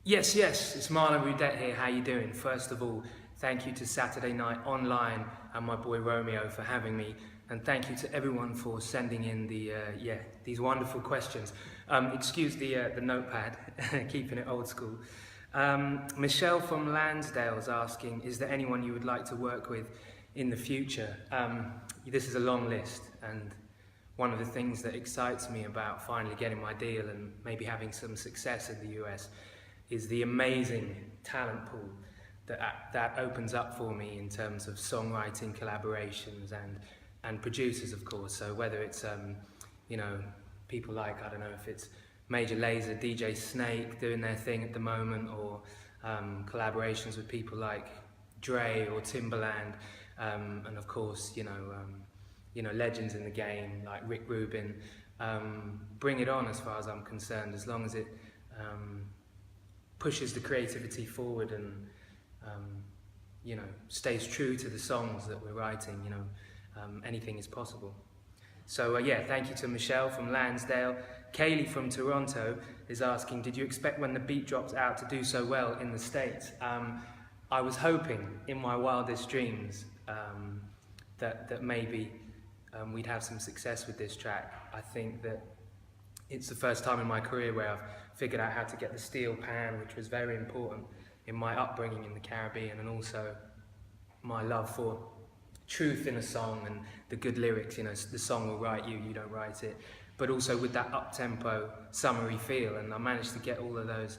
Yes, it's Marlon Roudette here. How you doing? First of all, thank you to Saturday Night Online and my boy Romeo for having me, and thank you to everyone for sending in these wonderful questions. Excuse the notepad, keeping it old school. Michelle from Lansdale is asking, is there anyone you would like to work with in the future? This is a long list, and one of the things that excites me about finally getting my deal and maybe having some success in the US is the amazing talent pool that opens up for me in terms of songwriting collaborations and producers, of course. So whether it's people like, I don't know if it's Major Lazer, DJ Snake doing their thing at the moment, or collaborations with people like Dre or Timbaland, and of course legends in the game like Rick Rubin. Bring it on, as far as I'm concerned, as long as it pushes the creativity forward and stays true to the songs that we're writing. Anything is possible. So thank you to Michelle from Lansdale. Kaylee from Toronto is asking, did you expect when the beat drops out to do so well in the States? I was hoping in my wildest dreams that maybe we'd have some success with this track. I think that it's the first time in my career where I've figured out how to get the steel pan, which was very important in my upbringing in the Caribbean, and also my love for truth in a song and the good lyrics. The song will write you, you don't write it, but also with that up-tempo, summery feel, and I managed to get all of those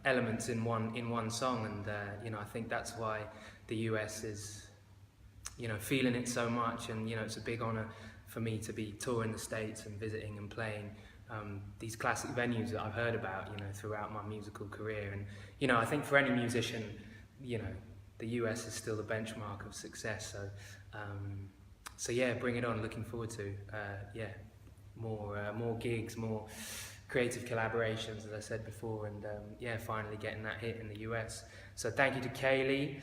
elements in one song, and I think that's why the US is feeling it so much, and it's a big honor for me to be touring the States and visiting and playing these classic venues that I've heard about throughout my musical career. And I think for any musician, the US is still the benchmark of success. So yeah, bring it on. Looking forward to more gigs, more creative collaborations, as I said before, and finally getting that hit in the US. So thank you to Kaylee.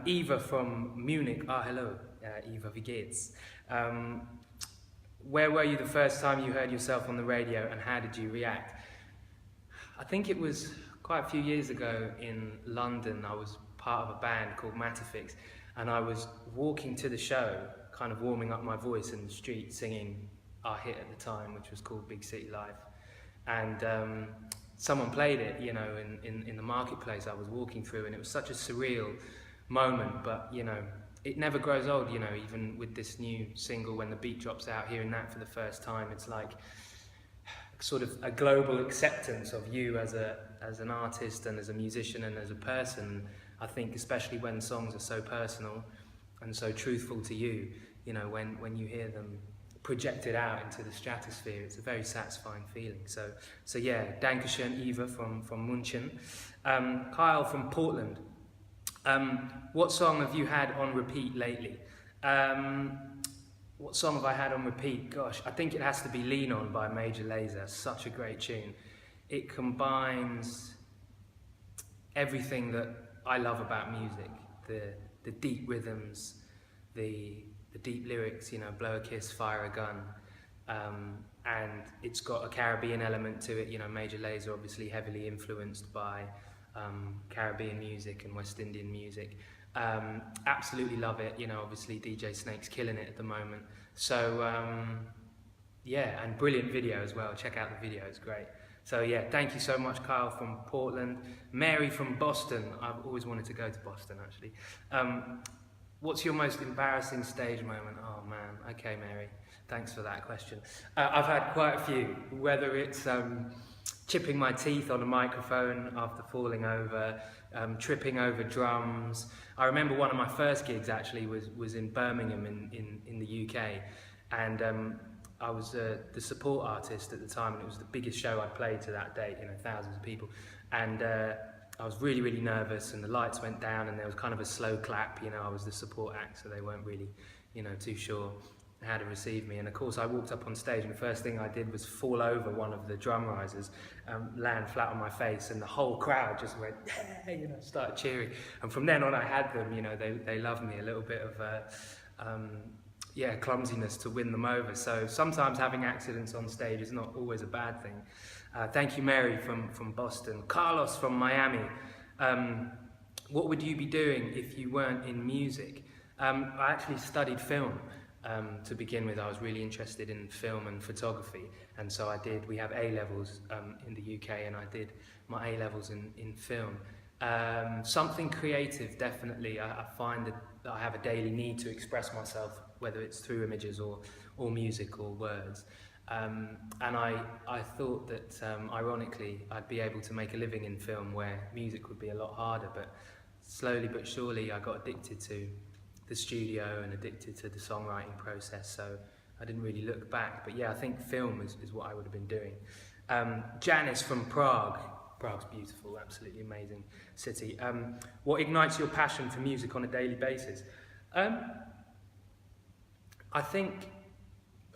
Eva from Munich. Hello, Eva, wie geht's? Where were you the first time you heard yourself on the radio, and how did you react? I think it was quite a few years ago in London. I was part of a band called Matafix, and I was walking to the show, kind of warming up my voice in the street, singing our hit at the time, which was called Big City Life. And someone played it, in the marketplace I was walking through, and it was such a surreal moment, but it never grows old, even with this new single, when the beat drops out, hearing that for the first time, it's like sort of a global acceptance of you as an artist and as a musician and as a person. I think especially when songs are so personal and so truthful to you, when you hear them projected out into the stratosphere, it's a very satisfying feeling. So yeah, Dankeschön, Eva from München. Kyle from Portland. What song have you had on repeat lately? What song have I had on repeat? Gosh, I think it has to be Lean On by Major Lazer. Such a great tune. It combines everything that I love about music. The deep rhythms, the deep lyrics, blow a kiss, fire a gun. And it's got a Caribbean element to it. Major Lazer obviously heavily influenced by Caribbean music and West Indian music. Absolutely love it. Obviously DJ Snake's killing it at the moment. So and brilliant video as well. Check out the video, it's great. So yeah, thank you so much, Kyle from Portland. Mary from Boston. I've always wanted to go to Boston, actually. What's your most embarrassing stage moment? Oh man, okay, Mary, thanks for that question. I've had quite a few, whether it's chipping my teeth on a microphone after falling over, tripping over drums. I remember one of my first gigs actually was in Birmingham in the UK, and I was the support artist at the time, and it was the biggest show I'd played to that date, thousands of people, and I was really, really nervous, and the lights went down and there was kind of a slow clap. I was the support act, so they weren't really too sure how to receive me. And of course I walked up on stage, and the first thing I did was fall over one of the drum risers, land flat on my face, and the whole crowd just went, yeah, started cheering. And from then on I had them, they loved me. A little bit of yeah, clumsiness to win them over. So sometimes having accidents on stage is not always a bad thing. Thank you, Mary from Boston. Carlos from Miami. What would you be doing if you weren't in music? I actually studied film. To begin with, I was really interested in film and photography, and so we have A-levels in the UK, and I did my A-levels in film. Something creative, definitely. I find that I have a daily need to express myself, whether it's through images or music or words. And I thought that, ironically, I'd be able to make a living in film where music would be a lot harder, but slowly but surely I got addicted to the studio and addicted to the songwriting process, so I didn't really look back. But yeah, I think film is what I would have been doing. Janice from Prague. Prague's beautiful, absolutely amazing city. What ignites your passion for music on a daily basis? I think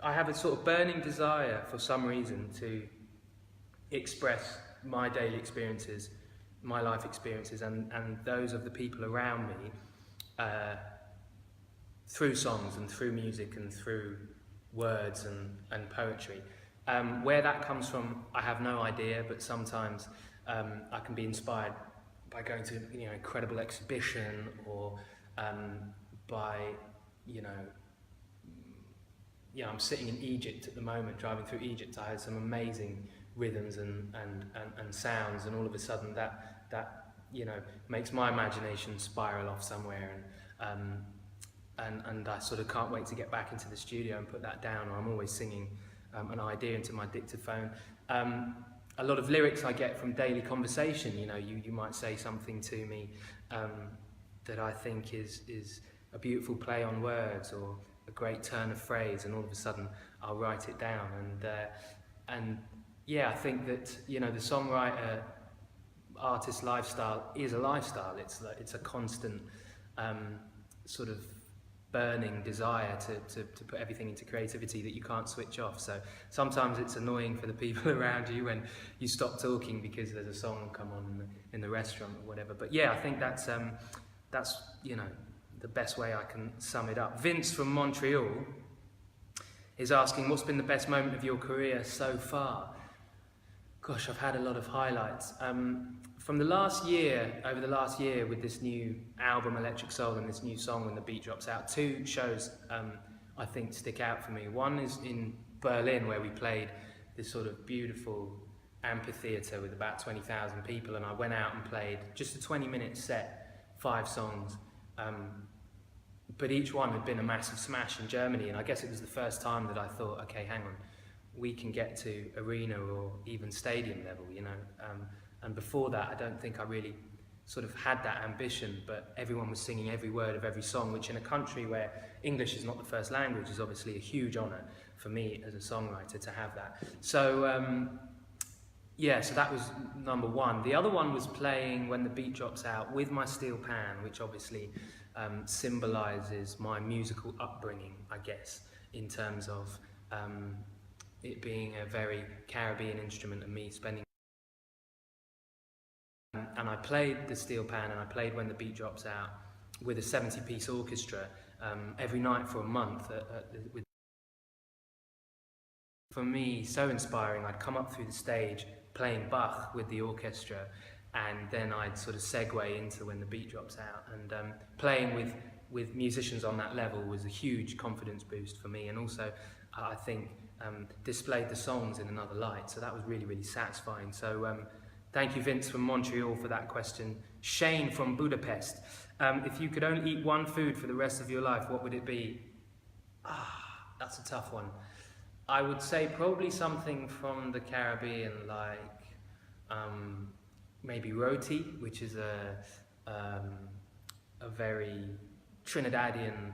I have a sort of burning desire for some reason to express my daily experiences, my life experiences, and those of the people around me through songs and through music and through words and poetry. Where that comes from, I have no idea, but sometimes I can be inspired by going to incredible exhibition, or by I'm sitting in Egypt at the moment, driving through Egypt. I heard some amazing rhythms and sounds, and all of a sudden that makes my imagination spiral off somewhere, and I sort of can't wait to get back into the studio and put that down. Or I'm always singing an idea into my dictaphone. A lot of lyrics I get from daily conversation. You might say something to me that I think is a beautiful play on words or a great turn of phrase, and all of a sudden I'll write it down. And yeah, I think that the songwriter artist lifestyle is a lifestyle. It's a constant sort of burning desire to put everything into creativity that you can't switch off. So sometimes it's annoying for the people around you when you stop talking because there's a song come on in the restaurant or whatever. But yeah, I think that's the best way I can sum it up. Vince from Montreal is asking, what's been the best moment of your career so far? Gosh, I've had a lot of highlights. From the last year, over the last year, with this new album, Electric Soul, and this new song, When the Beat Drops Out, two shows I think stick out for me. One is in Berlin, where we played this sort of beautiful amphitheatre with about 20,000 people, and I went out and played just a 20-minute set, 5 songs. But each one had been a massive smash in Germany, and I guess it was the first time that I thought, okay, hang on, we can get to arena or even stadium level, and before that I don't think I really sort of had that ambition, but everyone was singing every word of every song, which in a country where English is not the first language is obviously a huge honour for me as a songwriter to have that. So so that was number one. The other one was playing When the Beat Drops Out with my steel pan, which obviously symbolises my musical upbringing, I guess, in terms of it being a very Caribbean instrument and me spending. And I played the steel pan and I played When the Beat Drops Out with a 70-piece orchestra every night for a month. For me, so inspiring. I'd come up through the stage playing Bach with the orchestra, and then I'd sort of segue into When the Beat Drops Out. And playing with musicians on that level was a huge confidence boost for me, and also I think displayed the songs in another light. So that was really, really satisfying. So thank you, Vince from Montreal, for that question. Shane from Budapest. If you could only eat one food for the rest of your life, what would it be? That's a tough one. I would say probably something from the Caribbean, like maybe roti, which is a very Trinidadian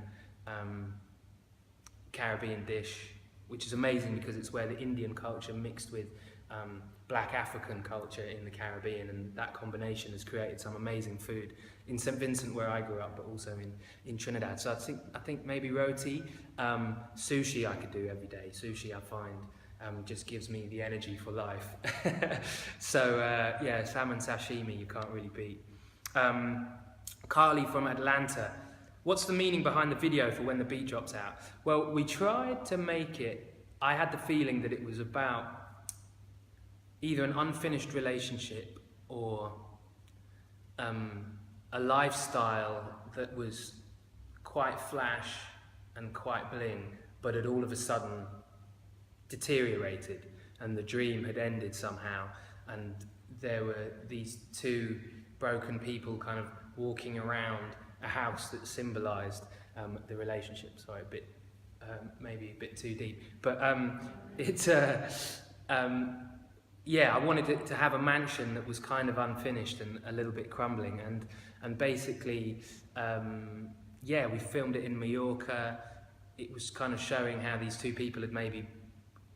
Caribbean dish, which is amazing because it's where the Indian culture mixed with black African culture in the Caribbean, and that combination has created some amazing food in St. Vincent, where I grew up, but also in Trinidad. So I think maybe roti. Sushi I could do every day. Sushi I find just gives me the energy for life. So yeah, salmon sashimi you can't really beat. Carly from Atlanta. What's the meaning behind the video for When the Beat Drops Out? Well, we tried to make it, I had the feeling that it was about either an unfinished relationship or a lifestyle that was quite flash and quite bling, but had all of a sudden deteriorated, and the dream had ended somehow, and there were these two broken people kind of walking around a house that symbolised the relationship. Sorry, maybe a bit too deep, but yeah, I wanted it to have a mansion that was kind of unfinished and a little bit crumbling, and basically, yeah, we filmed it in Mallorca. It was kind of showing how these two people had maybe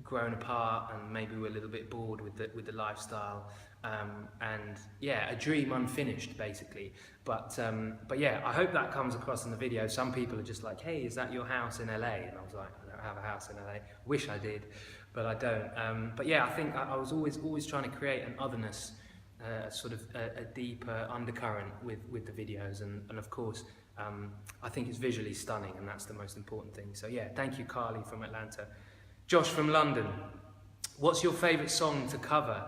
grown apart and maybe were a little bit bored with the lifestyle, and yeah, a dream unfinished basically. But yeah, I hope that comes across in the video. Some people are just like, hey, is that your house in LA? And I was like, I don't have a house in LA. Wish I did, but I don't. But yeah, I think I was always trying to create an otherness, sort of a deeper undercurrent with the videos, and of course, I think it's visually stunning, and that's the most important thing. So yeah, thank you, Carly from Atlanta. Josh from London, what's your favourite song to cover?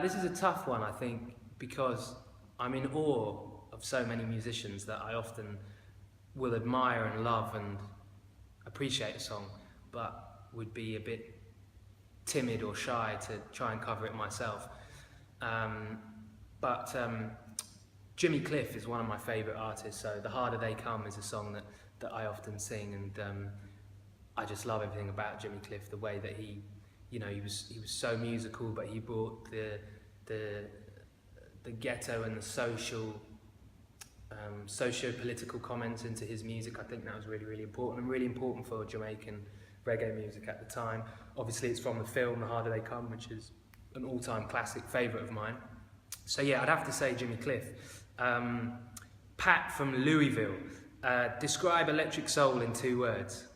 This is a tough one, I think, because I'm in awe of so many musicians that I often will admire and love and appreciate a song, but would be a bit timid or shy to try and cover it myself. But Jimmy Cliff is one of my favourite artists, so The Harder They Come is a song that I often sing, and I just love everything about Jimmy Cliff, the way that he was so musical, but he brought the ghetto and the socio-political comments into his music. I think that was really, really important, and really important for Jamaican reggae music at the time. Obviously, it's from the film The Harder They Come, which is an all-time classic favourite of mine. So yeah, I'd have to say Jimmy Cliff. Pat from Louisville, describe Electric Soul in 2 words.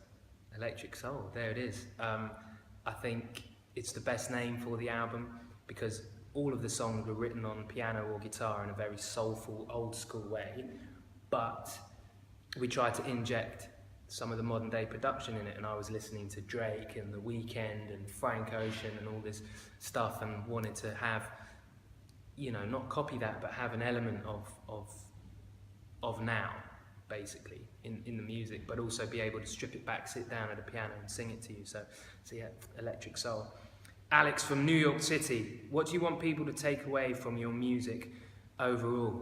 Electric Soul, there it is. I think it's the best name for the album because all of the songs were written on piano or guitar in a very soulful, old school way, but we tried to inject some of the modern day production in it, and I was listening to Drake and The Weeknd and Frank Ocean and all this stuff, and wanted to have, not copy that, but have an element of now, basically, in the music, but also be able to strip it back, sit down at a piano and sing it to you. So yeah, Electric Soul. Alex from New York City, what do you want people to take away from your music overall?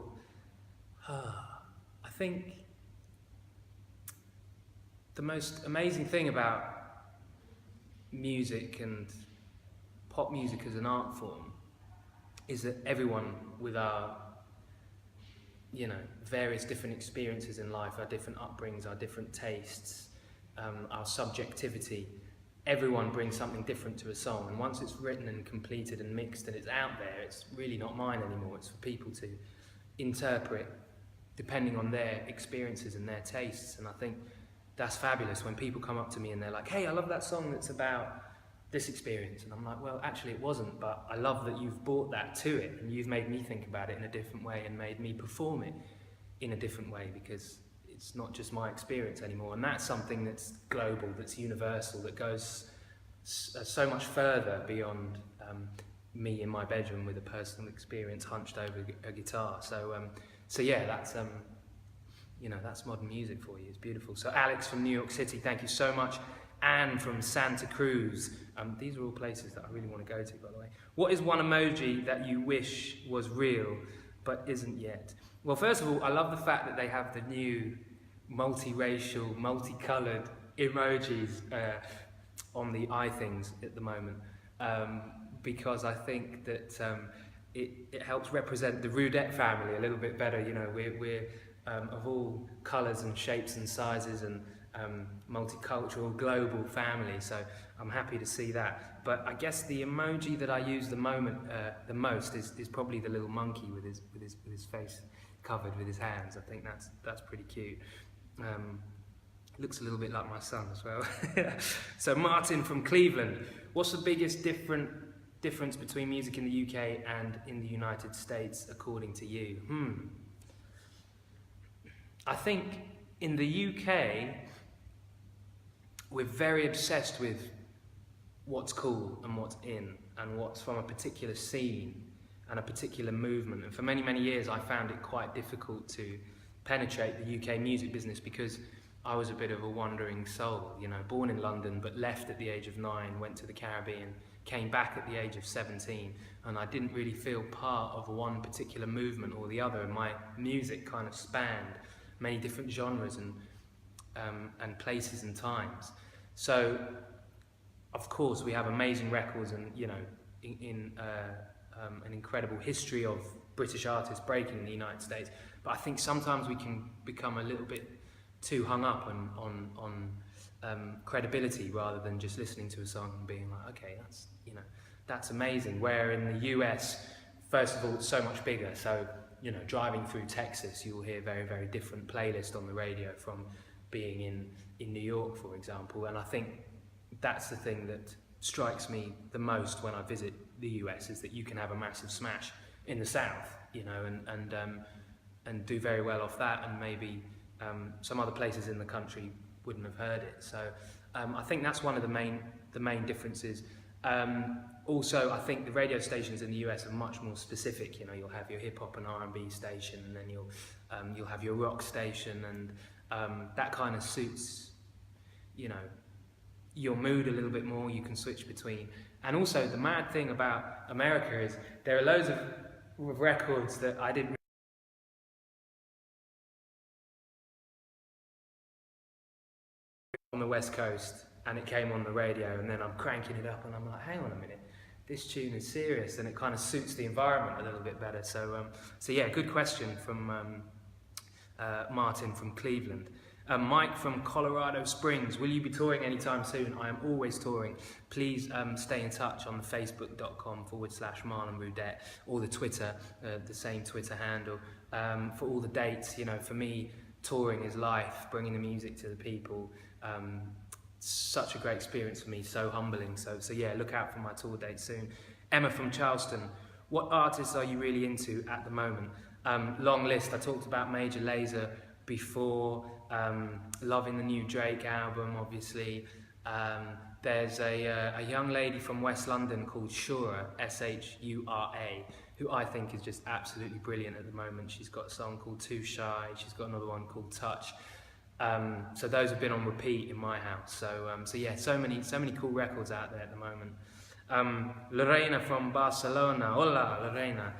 I think the most amazing thing about music and pop music as an art form is that everyone with our various different experiences in life, our different upbringings, our different tastes, our subjectivity, everyone brings something different to a song, and once it's written and completed and mixed and it's out there, it's really not mine anymore. It's for people to interpret depending on their experiences and their tastes, and I think that's fabulous when people come up to me and they're like, hey, I love that song that's about this experience, and I'm like, well, actually it wasn't, but I love that you've brought that to it and you've made me think about it in a different way and made me perform it in a different way, because it's not just my experience anymore. And that's something that's global, that's universal, that goes so much further beyond me in my bedroom with a personal experience hunched over a guitar. So yeah, that's that's modern music for you. It's beautiful. So Alex from New York City, thank you so much. Anne from Santa Cruz. These are all places that I really want to go to, by the way. What is one emoji that you wish was real but isn't yet? Well, first of all, I love the fact that they have the new multiracial, multicoloured emojis on the iThings at the moment, because I think that it helps represent the Roudette family a little bit better. We're of all colours and shapes and sizes and multicultural, global family, so I'm happy to see that. But I guess the emoji that I use the most is probably the little monkey with his face covered with his hands. I think that's pretty cute. Looks a little bit like my son as well. So Martin from Cleveland, what's the biggest difference between music in the UK and in the United States according to you? I think in the UK, we're very obsessed with what's cool and what's in and what's from a particular scene and a particular movement. And for many, many years, I found it quite difficult to penetrate the UK music business because I was a bit of a wandering soul, you know, born in London, but left at the age of 9, went to the Caribbean, came back at the age of 17, and I didn't really feel part of one particular movement or the other. And my music kind of spanned many different genres and places and times. So, of course, we have amazing records and, you know, an incredible history of British artists breaking in the United States. But I think sometimes we can become a little bit too hung up on credibility rather than just listening to a song and being like, okay, that's, you know, that's amazing. Where in the US, first of all, it's so much bigger. So, you know, driving through Texas, you'll hear very, very different playlists on the radio from being in New York, for example. And I think that's the thing that strikes me the most when I visit the US, is that you can have a massive smash in the South, you know, and do very well off that, and maybe some other places in the country wouldn't have heard it. So I think that's one of the main differences. Also, I think the radio stations in the US are much more specific. You know, you'll have your hip hop and R&B station, and then you'll have your rock station, and that kind of suits, you know, your mood a little bit more. You can switch between. And also, the mad thing about America is there are loads of records that I didn't on the West Coast, and it came on the radio, and then I'm cranking it up and I'm like, hang on a minute, this tune is serious, and it kind of suits the environment a little bit better. So yeah, good question from Martin from Cleveland. Mike from Colorado Springs, will you be touring anytime soon? I am always touring. Please stay in touch on the facebook.com/Marlon Roudette, or the Twitter, the same Twitter handle, for all the dates. You know, for me, touring is life, bringing the music to the people. Such a great experience for me, so humbling. So yeah, look out for my tour date soon. Emma from Charleston, what artists are you really into at the moment? Long list. I talked about Major Lazer before, loving the new Drake album, obviously. There's a young lady from West London called Shura, S-H-U-R-A, who I think is just absolutely brilliant at the moment. She's got a song called Too Shy, she's got another one called Touch. So those have been on repeat in my house. So yeah, so many cool records out there at the moment. Lorena from Barcelona. Hola, Lorena.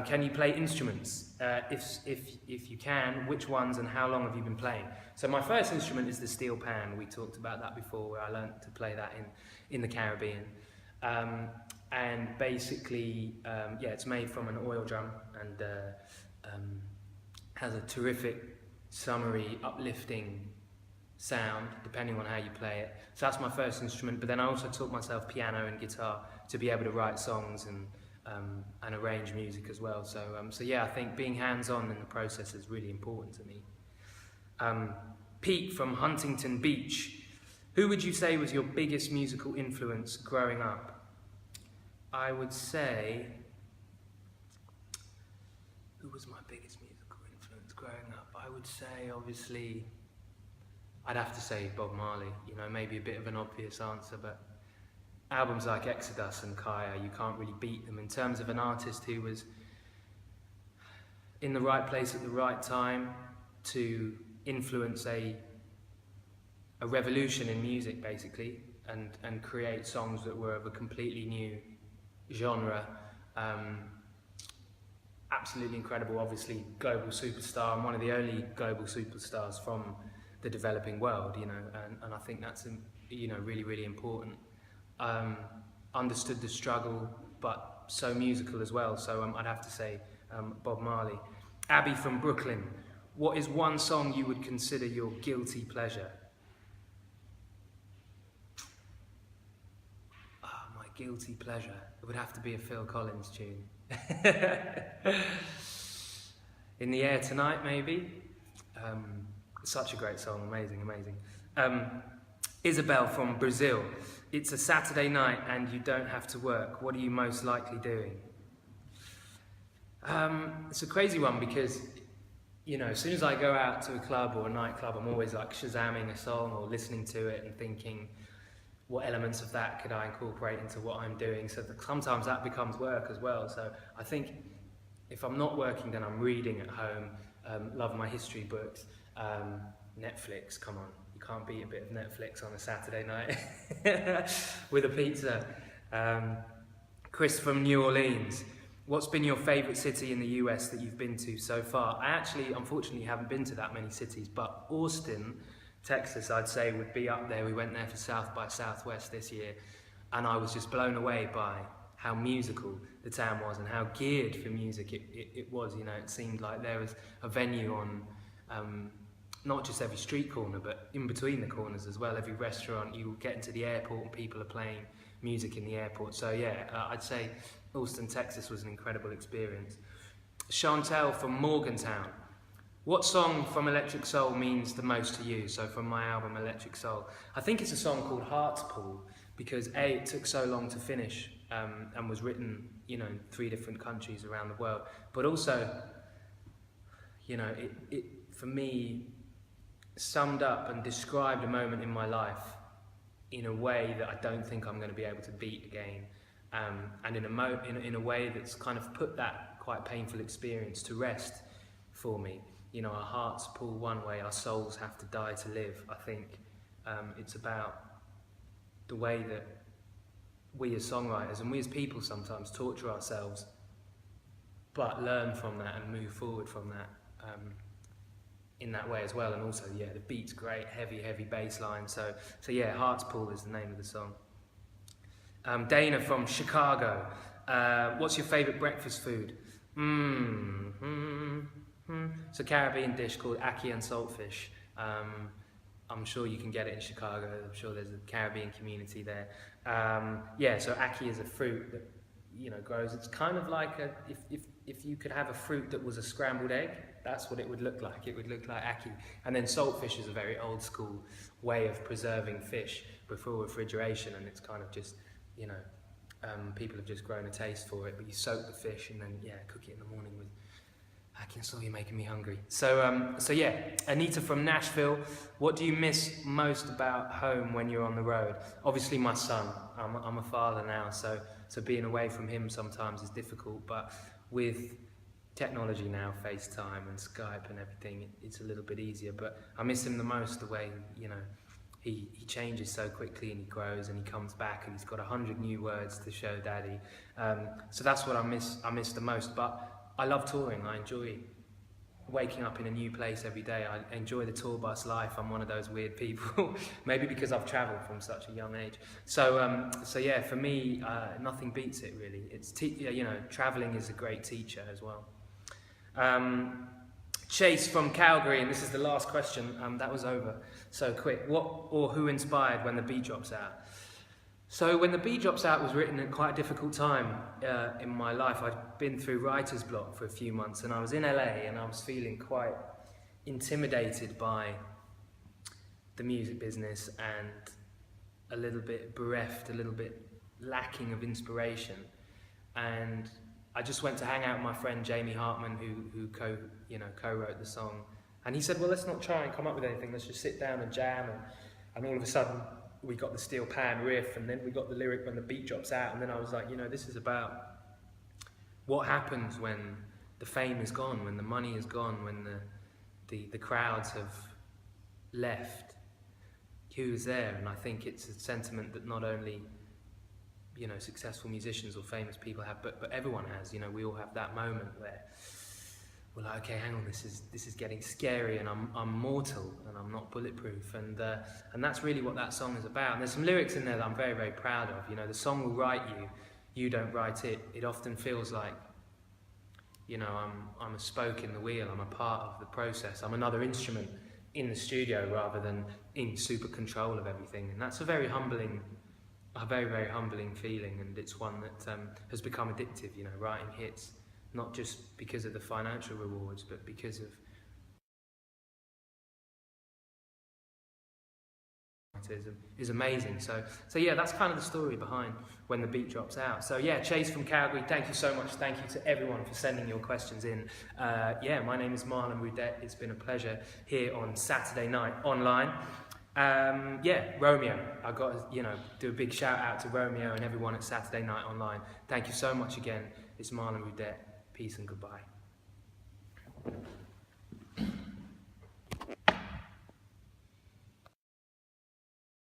Can you play instruments? If you can, which ones and how long have you been playing? So my first instrument is the steel pan. We talked about that before, where I learned to play that in the Caribbean. And basically, yeah, it's made from an oil drum and has a terrific, summery, uplifting sound, depending on how you play it. So that's my first instrument, but then I also taught myself piano and guitar to be able to write songs and arrange music as well. So yeah, I think being hands-on in the process is really important to me. Pete from Huntington Beach, who would you say was your biggest musical influence growing up? I would say, who was my biggest musical influence growing up? I would say, obviously, I'd have to say Bob Marley. You know, maybe a bit of an obvious answer, but albums like Exodus and Kaya, you can't really beat them in terms of an artist who was in the right place at the right time to influence a revolution in music, basically, and create songs that were of a completely new genre. Absolutely incredible, obviously global superstar, and one of the only global superstars from the developing world, you know, and I think that's, you know, really, really important. Understood the struggle, but so musical as well, so I'd have to say Bob Marley. Abby from Brooklyn, what is one song you would consider your guilty pleasure? My guilty pleasure, it would have to be a Phil Collins tune. In the Air Tonight, maybe. Such a great song, amazing. Isabel from Brazil, it's a Saturday night and you don't have to work. What are you most likely doing? It's a crazy one because, you know, as soon as I go out to a club or a nightclub, I'm always like shazamming a song or listening to it and thinking, what elements of that could I incorporate into what I'm doing? So that sometimes that becomes work as well. So I think if I'm not working, then I'm reading at home, love my history books, Netflix, come on. You can't beat a bit of Netflix on a Saturday night with a pizza. Chris from New Orleans. What's been your favourite city in the US that you've been to so far? I actually, unfortunately, haven't been to that many cities, but Austin, Texas, I'd say would be up there. We went there for South by Southwest this year, and I was just blown away by how musical the town was and how geared for music it was. You know, it seemed like there was a venue on not just every street corner, but in between the corners as well. Every restaurant, you get into the airport and people are playing music in the airport. So yeah, I'd say Austin, Texas was an incredible experience. Chantel from Morgantown. What song from Electric Soul means the most to you? So from my album Electric Soul. I think it's a song called Heart's Pool, because A, it took so long to finish and was written, you know, in 3 different countries around the world. But also, you know, it for me summed up and described a moment in my life in a way that I don't think I'm going to be able to beat again. And in a way that's kind of put that quite painful experience to rest for me. You know, our hearts pull one way, our souls have to die to live. I think it's about the way that we as songwriters and we as people sometimes torture ourselves, but learn from that and move forward from that in that way as well. And also, yeah, the beat's great, heavy bass line. So yeah, Heart's Pool is the name of the song. Dana from Chicago. What's your favourite breakfast food? It's a Caribbean dish called ackee and saltfish. I'm sure you can get it in Chicago. I'm sure there's a Caribbean community there. Yeah, so ackee is a fruit that, you know, grows. It's kind of like if you could have a fruit that was a scrambled egg, that's what it would look like. It would look like ackee. And then saltfish is a very old school way of preserving fish before refrigeration, and it's kind of just, you know, people have just grown a taste for it, but you soak the fish and then, yeah, cook it in the morning with ackee and salt. You're making me hungry. So yeah, Anita from Nashville. What do you miss most about home when you're on the road? Obviously my son. I'm a father now, so being away from him sometimes is difficult, but with technology now, FaceTime and Skype and everything, it's a little bit easier. But I miss him the most, the way, you know, he changes so quickly and he grows and he comes back and he's got 100 new words to show daddy. So that's what I miss the most. But I love touring. I enjoy waking up in a new place every day. I enjoy the tour bus life. I'm one of those weird people, maybe because I've travelled from such a young age. So yeah, for me, nothing beats it really. It's you know, travelling is a great teacher as well. Chase from Calgary, and this is the last question. That was over so quick. What or who inspired When the Beat Drops Out? So When the Beat Drops Out was written at quite a difficult time in my life. I'd been through writer's block for a few months, and I was in LA, and I was feeling quite intimidated by the music business and a little bit bereft, a little bit lacking of inspiration. And I just went to hang out with my friend Jamie Hartman, who co-wrote the song, and he said, well, let's not try and come up with anything, let's just sit down and jam. And all of a sudden we got the steel pan riff, and then we got the lyric When the Beat Drops Out, and then I was like, you know, this is about what happens when the fame is gone, when the money is gone, when the crowds have left, who's there? And I think it's a sentiment that not only, you know, successful musicians or famous people have, but everyone has. You know, we all have that moment where we're like, okay, hang on, this is getting scary, and I'm mortal, and I'm not bulletproof, and that's really what that song is about. And there's some lyrics in there that I'm very, very proud of. You know, the song will write you, you don't write it. It often feels like, you know, I'm a spoke in the wheel, I'm a part of the process, I'm another instrument in the studio rather than in super control of everything. And that's a very, very humbling feeling, and it's one that has become addictive, you know, writing hits, not just because of the financial rewards, but because of monitor is amazing. So yeah, that's kind of the story behind when the beat drops out. So yeah, Chase from Calgary, thank you so much. Thank you to everyone for sending your questions in. Yeah, my name is Marlon Roudette. It's been a pleasure here on Saturday Night Online. Yeah, Romeo, I got to, do a big shout out to Romeo and everyone at Saturday Night Online. Thank you so much again. It's Marlon Roudette. Peace and goodbye.